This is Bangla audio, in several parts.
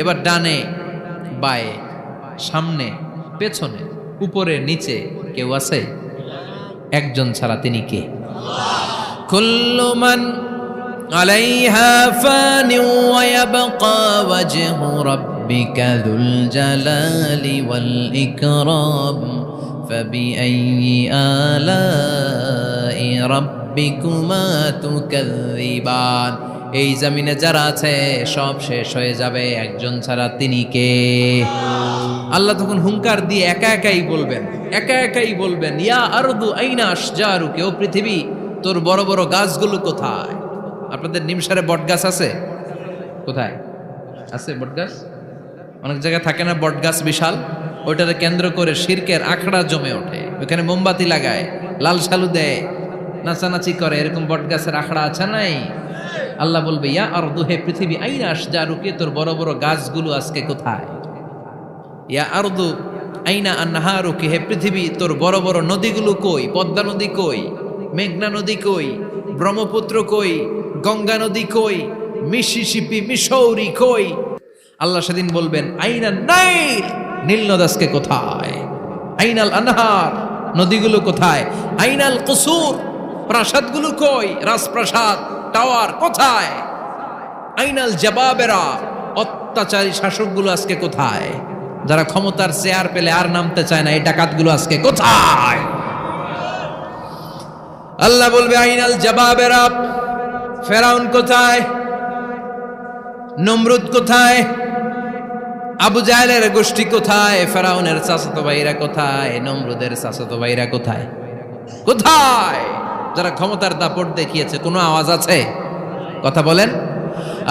এবার ডানে বায়ে সামনে পেছনে উপরে নিচে কেউ আছে? একজন ছাড়া, তিনি কে? কুল্লু মান আলাইহা ফানি ওয়া ইয়াবকা ওয়াজহু রাব্বিকা যুল জালালি ওয়াল ইকরাম ফাবিআইয়ি আলাই রাব্বিকুমা তুকাযযিবান। এই জমিনে যারা আছে সব শেষ হয়ে যাবে, একজন ছাড়া, তিনি কে? আল্লাহ তখন হুঙ্কার দিয়ে একা একাই বলবেন ইয়া আরদু আইনা আশজারুকি, ও পৃথিবী তোর বড় বড় গাছগুলো কোথায়? আপনাদের নিমসারে বট গাছ আছে? কোথায় আছে বট গাছ? অনেক জায়গায় থাকে না বট গাছ বিশাল, ওইটাকে কেন্দ্র করে শিরকের আখড়া জমে ওঠে, ওখানে মোমবাতি লাগায়, লাল সালু দেয়, নাচানাচি করে, এরকম বট গাছের আখড়া আছে নাই? আল্লাহ বলবে ইয়া আরদু, হে পৃথিবী, আইনা আশজারুকি, তোর বড় বড় গাছগুলো আজকে কোথায়? ইয়া আরদু আইনা আনহারুকি, হে পৃথিবী তোর বড় বড় নদীগুলো কই? পদ্মা নদী কই? মেঘনা নদী কই? ব্রহ্মপুত্র কই? গঙ্গা নদী কই? মিসিসিপি, মিসৌরি কই? আল্লাহ সেদিন বলবেন আইনা নাইল, নীল নদ আজকে কোথায়? আইনাল আনহার, নদীগুলো কোথায়? আইনাল কুসুর, প্রাসাদগুলো কই? রাজপ্রাসাদ, টাওয়ার কোথায়? আইনাল জাবাবেরা, অত্যাচারী শাসকগুলো আজকে কোথায়? যারা ক্ষমতার চেয়ার পেলে আর নামতে চায় না, এই ডাকাতগুলো আজকে কোথায়? আল্লাহ বলবে আইনাল জাবাবেরা, ফেরাউন কোথায়? নমরুদ কোথায়? আবু জাহেলের গোষ্ঠী কোথায়? ফেরাউনের চাচাতো ভাইরা কোথায়? নমরুদের চাচাতো ভাইরা কোথায়? কোথায়? যারা ক্ষমতার দাপট দেখিয়েছে, কোনো আওয়াজ আছে? কথা বলেন।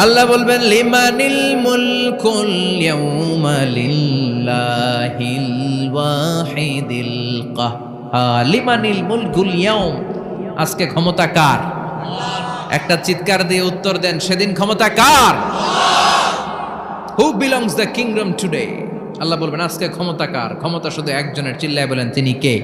আল্লাহ বলবেন লিমানিল মুলকুল ইয়াউমা লিল্লাহিল ওয়াহিদিল কাহ্হার। লিমানিল মুলকুল ইয়াউম, আজকে ক্ষমতা কার? একটা চিৎকার দিয়ে উত্তর দেন, সেদিন ক্ষমতা কার? Who belongs the kingdom today? Allah বলবেন আজকে ক্ষমতা কার? ক্ষমতা শুধু একজনের, চিল্লায় বলেন তিনি কে?